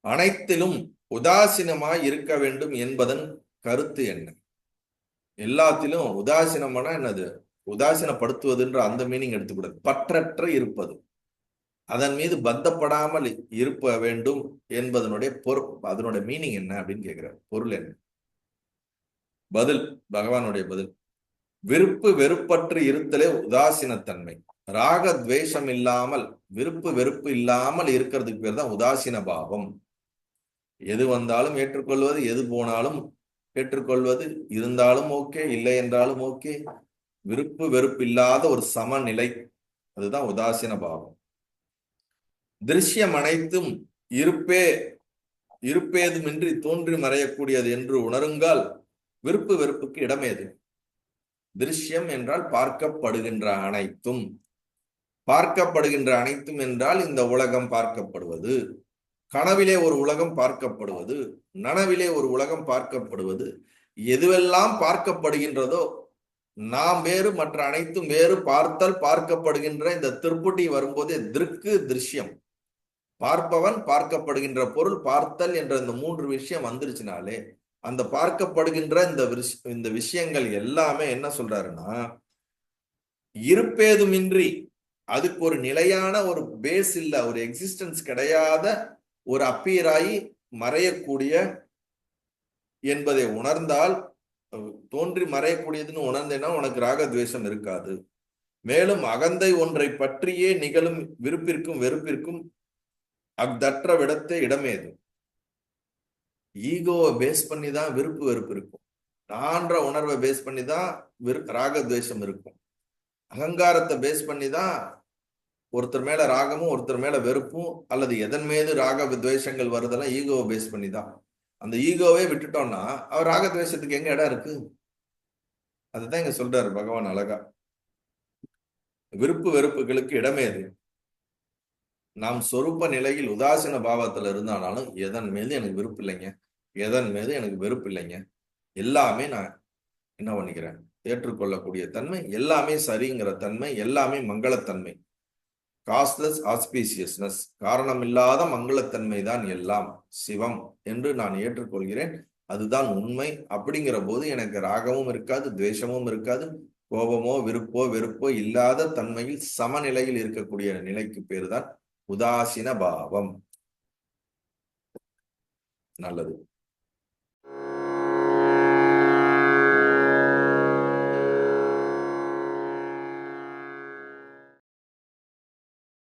அனைத்திலும் உதாசீனமாய் இருக்க வேண்டும் என்பதன் கருத்து என்ன? எல்லாத்திலும் உதாசீனமான என்னது? உதாசீனப்படுத்துவதுன்ற அந்த மீனிங் எடுத்துக்கூடாது. பற்றற்ற இருப்பது, அதன் மீது பந்தப்படாமல் இருக்க வேண்டும் என்பதனுடைய அதனுடைய மீனிங் என்ன அப்படின்னு கேட்கிறார். பொருள் என்ன? பதில், பகவானுடைய பதில், விருப்பு வெறுப்பற்று இருத்தலே உதாசீனத்தன்மை. ராக துவேஷம் இல்லாமல், விருப்பு வெறுப்பு இல்லாமல் இருக்கிறதுக்கு பேர் தான் உதாசீன பாவம். எது வந்தாலும் ஏற்றுக்கொள்வது, எது போனாலும் ஏற்றுக்கொள்வது, இருந்தாலும் ஓகே, இல்லை என்றாலும் ஓகே, விருப்பு வெறுப்பு இல்லாத ஒரு சமநிலை, அதுதான் உதாசீன பாவம். திருஷ்யம் அனைத்தும் இருப்பேதுமின்றி தோன்றி மறையக்கூடியது என்று உணருங்கால் விருப்பு வெறுப்புக்கு இடமேது? திருஷ்யம் என்றால் பார்க்கப்படுகின்ற அனைத்தும். பார்க்கப்படுகின்ற அனைத்தும் என்றால் இந்த உலகம் பார்க்கப்படுவது, கனவிலே ஒரு உலகம் பார்க்கப்படுவது, நனவிலே ஒரு உலகம் பார்க்கப்படுவது, எதுவெல்லாம் பார்க்கப்படுகின்றதோ நாம் வேறு, மற்ற அனைத்தும் வேறு, பார்த்தல் பார்க்கப்படுகின்ற இந்த திருப்புட்டி வரும்போதே திருக்கு திருஷ்யம், பார்ப்பவன் பார்க்கப்படுகின்ற பொருள், பார்த்தல் என்ற இந்த மூன்று விஷயம் வந்துருச்சுனாலே அந்த பார்க்கப்படுகின்ற இந்த விஷயங்கள் எல்லாமே என்ன சொல்றாருன்னா, இருப்பேதுமின்றி, அதுக்கு ஒரு நிலையான ஒரு பேஸ் இல்ல, ஒரு எக்ஸிஸ்டன்ஸ் கிடையாத ஒரு அப்பியராகி மறையக்கூடிய என்பதை உணர்ந்தால், தோன்றி மறையக்கூடியதுன்னு உணர்ந்தேன்னா உனக்கு ராகத்வேஷம் இருக்காது. மேலும் அகந்தை ஒன்றை பற்றியே நிகழும் விருப்பிற்கும் வெறுப்பிற்கும் அக்தற்ற விடத்தே இடமேது. ஈகோவை பேஸ் பண்ணி தான் விருப்பு வெறுப்பு இருக்கும். நான்ற உணர்வை பேஸ் பண்ணி தான் ராகத்வேஷம் இருக்கும். அகங்காரத்தை பேஸ் பண்ணி தான் ஒருத்தர் மேல ராகமும் ஒருத்தர் மேல வெறுப்பும், அல்லது எதன் மீது ராக துவேஷங்கள் வருதெல்லாம் ஈகோவை பேஸ் பண்ணி தான். அந்த ஈகோவே விட்டுட்டோம்னா அவர் ராகத்வேஷத்துக்கு எங்க இடம் இருக்கு? அதுதான் இங்க சொல்றாரு பகவான் அழகா. விருப்பு வெறுப்புகளுக்கு இடமேது. நாம் சொரூப நிலையில் உதாசீன பாவத்துல இருந்தாலும் எதன் மீது எனக்கு விருப்பு இல்லைங்க, எதன் மீது எனக்கு வெறுப்பு இல்லைங்க, எல்லாமே நான் என்ன பண்ணிக்கிறேன், ஏற்றுக்கொள்ளக்கூடிய தன்மை, எல்லாமே சரிங்கிற தன்மை, எல்லாமே மங்களத்தன்மை, காஸ்ட்லெஸ் ஆஸ்பீசியஸ்னஸ், காரணமில்லாத மங்களத்தன்மை தான் எல்லாம் சிவம் என்று நான் ஏற்றுக்கொள்கிறேன். அதுதான் உண்மை. அப்படிங்கிற போது எனக்கு ராகமும் இருக்காது, துவேஷமும் இருக்காது, கோபமோ விருப்போ வெறுப்போ இல்லாத தன்மையில் சமநிலையில் இருக்கக்கூடிய நிலைக்கு பேர் தான் உதாசீன பாவம். நல்லது.